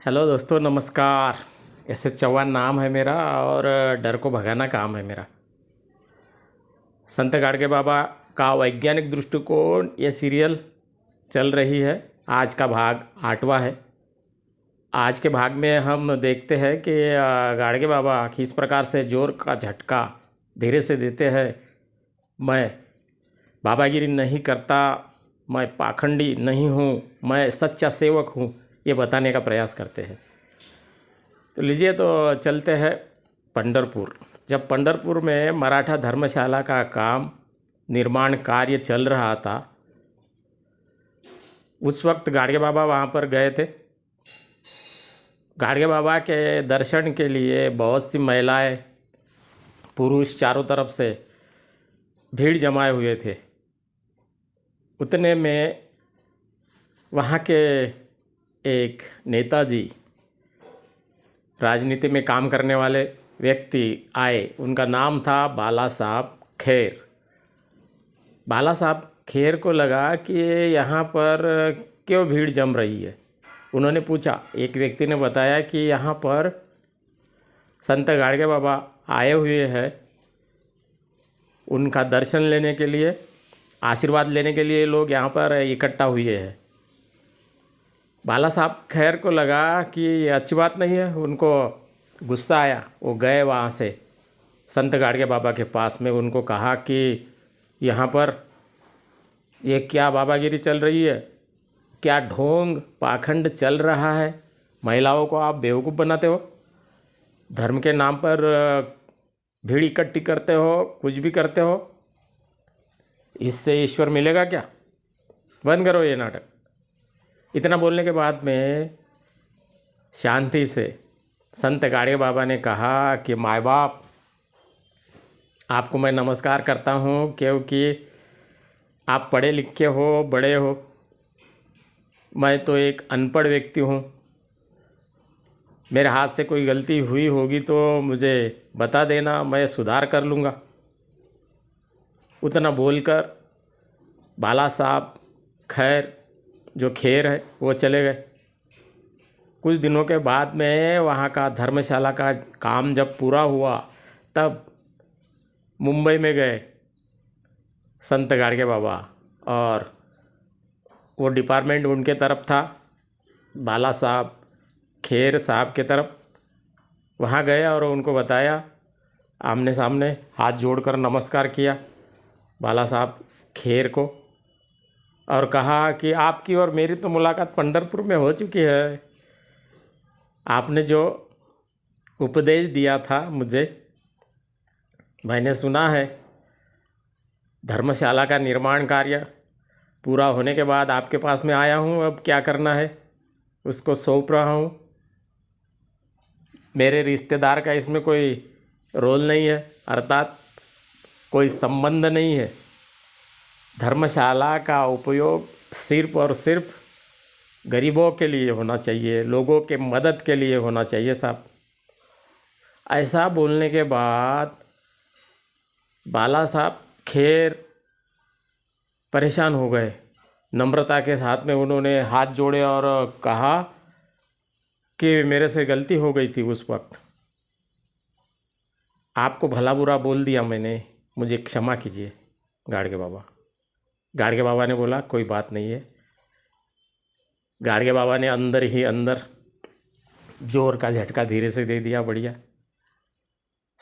Hello दोस्तों, नमस्कार। S Chauhan नाम है मेरा और डर को भगाना काम है मेरा। संत गाडगे बाबा का वैज्ञानिक दृष्टिकोण ये सीरियल चल रही है। आज का भाग 8वां है। आज के भाग में हम देखते हैं कि गाडगे बाबा किस प्रकार से जोर का झटका धीरे से देते हैं। मैं बाबागिरी नहीं करता, मैं पाखंडी नहीं हूँ, मैं सच्चा सेवक हूँ, ये बताने का प्रयास करते हैं। तो लीजिए, तो चलते हैं पंढरपुर। जब पंढरपुर में मराठा धर्मशाला का काम निर्माण कार्य चल रहा था, उस वक्त गाडगे बाबा वहाँ पर गए थे। गाडगे बाबा के दर्शन के लिए बहुत सी महिलाएं, पुरुष चारों तरफ से भीड़ जमाए हुए थे। उतने में वहाँ के एक नेताजी, राजनीति में काम करने वाले व्यक्ति आए। उनका नाम था बाला साहब खेर। बाला साहब खेर को लगा कि यहाँ पर क्यों भीड़ जम रही है। उन्होंने पूछा, एक व्यक्ति ने बताया कि यहाँ पर संत गाडगे बाबा आए हुए हैं, उनका दर्शन लेने के लिए, आशीर्वाद लेने के लिए लोग यहाँ पर इकट्ठा हुए हैं। बाला साहब खैर को लगा कि ये अच्छी बात नहीं है। उनको गुस्सा आया। वो गए वहाँ से संत गाडगे बाबा के पास में। उनको कहा कि यहाँ पर ये क्या बाबागिरी चल रही है, क्या ढोंग पाखंड चल रहा है, महिलाओं को आप बेवकूफ़ बनाते हो, धर्म के नाम पर भीड़ इकट्ठी करते हो, कुछ भी करते हो, इससे ईश्वर मिलेगा क्या? बंद करो ये नाटक। इतना बोलने के बाद में शांति से संत गाडगे बाबा ने कहा कि माय बाप, आपको मैं नमस्कार करता हूँ क्योंकि आप पढ़े लिखे हो, बड़े हो। मैं तो एक अनपढ़ व्यक्ति हूँ। मेरे हाथ से कोई गलती हुई होगी तो मुझे बता देना, मैं सुधार कर लूँगा। उतना बोलकर बाला साहब खैर, जो खेर है, वो चले गए। कुछ दिनों के बाद में वहाँ का धर्मशाला का काम जब पूरा हुआ, तब मुंबई में गए संत गाडगे बाबा, और वो डिपार्टमेंट उनके तरफ था, बाला साहब खेर साहब के तरफ। वहाँ गए और उनको बताया, आमने सामने हाथ जोड़कर नमस्कार किया बाला साहब खेर को, और कहा कि आपकी और मेरी तो मुलाकात पंढरपुर में हो चुकी है। आपने जो उपदेश दिया था मुझे, मैंने सुना है। धर्मशाला का निर्माण कार्य पूरा होने के बाद आपके पास में आया हूँ। अब क्या करना है उसको सौंप रहा हूँ। मेरे रिश्तेदार का इसमें कोई रोल नहीं है, अर्थात कोई संबंध नहीं है। धर्मशाला का उपयोग सिर्फ और सिर्फ गरीबों के लिए होना चाहिए, लोगों के मदद के लिए होना चाहिए साहब। ऐसा बोलने के बाद बाला साहब खेर परेशान हो गए। नम्रता के साथ में उन्होंने हाथ जोड़े और कहा कि मेरे से गलती हो गई थी उस वक्त, आपको भला बुरा बोल दिया मैंने, मुझे क्षमा कीजिए गाडगे बाबा। गाडगे बाबा ने बोला, कोई बात नहीं है। गाडगे बाबा ने अंदर ही अंदर जोर का झटका धीरे से दे दिया। बढ़िया,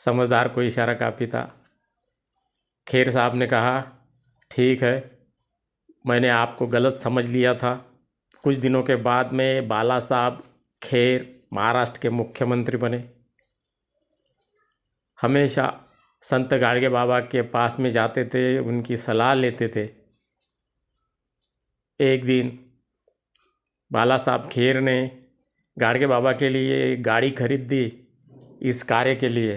समझदार को इशारा काफ़ी था। खेर साहब ने कहा, ठीक है, मैंने आपको गलत समझ लिया था। कुछ दिनों के बाद में बाला साहब खेर महाराष्ट्र के मुख्यमंत्री बने। हमेशा संत गाडगे बाबा के पास में जाते थे, उनकी सलाह लेते थे। एक दिन बाला साहब खेर ने गाडगे बाबा के लिए गाड़ी खरीद दी इस कार्य के लिए,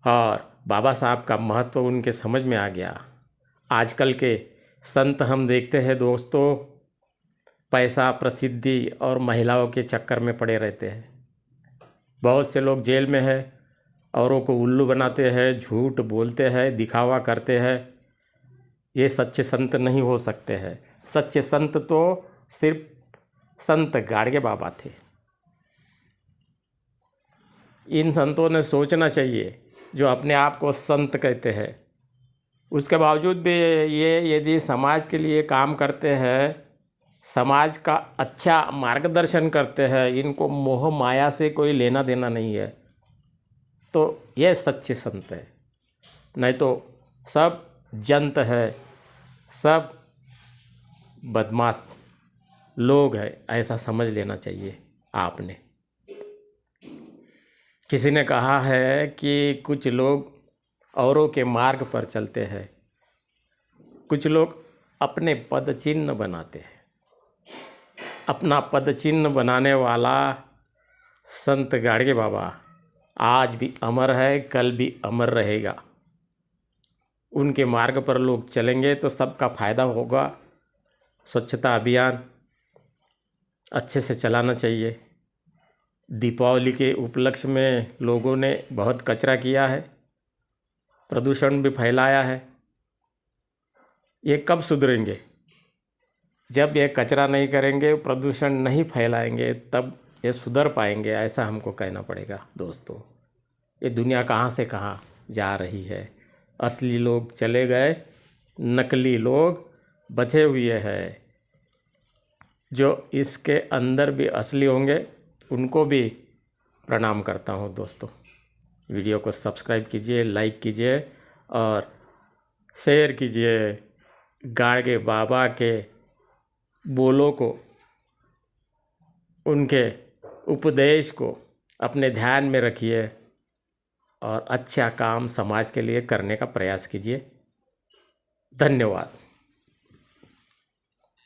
और बाबा साहब का महत्व उनके समझ में आ गया। आजकल के संत हम देखते हैं दोस्तों, पैसा, प्रसिद्धि और महिलाओं के चक्कर में पड़े रहते हैं। बहुत से लोग जेल में हैं, औरों को उल्लू बनाते हैं, झूठ बोलते हैं, दिखावा करते हैं। ये सच्चे संत नहीं हो सकते हैं। सच्चे संत तो सिर्फ संत गाडगे बाबा थे। इन संतों ने सोचना चाहिए, जो अपने आप को संत कहते हैं, उसके बावजूद भी ये यदि समाज के लिए काम करते हैं, समाज का अच्छा मार्गदर्शन करते हैं, इनको मोह माया से कोई लेना देना नहीं है, तो ये सच्चे संत है। नहीं तो सब जंत है, सब बदमाश लोग है, ऐसा समझ लेना चाहिए आपने। किसी ने कहा है कि कुछ लोग औरों के मार्ग पर चलते हैं, कुछ लोग अपने पद चिन्ह बनाते हैं। अपना पद चिन्ह बनाने वाला संत गाडगे बाबा आज भी अमर है, कल भी अमर रहेगा। उनके मार्ग पर लोग चलेंगे तो सबका फायदा होगा। स्वच्छता अभियान अच्छे से चलाना चाहिए। दीपावली के उपलक्ष्य में लोगों ने बहुत कचरा किया है, प्रदूषण भी फैलाया है। ये कब सुधरेंगे? जब ये कचरा नहीं करेंगे, प्रदूषण नहीं फैलाएंगे, तब ये सुधर पाएंगे, ऐसा हमको कहना पड़ेगा। दोस्तों, ये दुनिया कहाँ से कहाँ जा रही है। असली लोग चले गए, नकली लोग बचे हुए हैं। जो इसके अंदर भी असली होंगे, उनको भी प्रणाम करता हूँ। दोस्तों, वीडियो को सब्सक्राइब कीजिए, लाइक कीजिए और शेयर कीजिए। गाडगे बाबा के बोलों को, उनके उपदेश को अपने ध्यान में रखिए और अच्छा काम समाज के लिए करने का प्रयास कीजिए। धन्यवाद।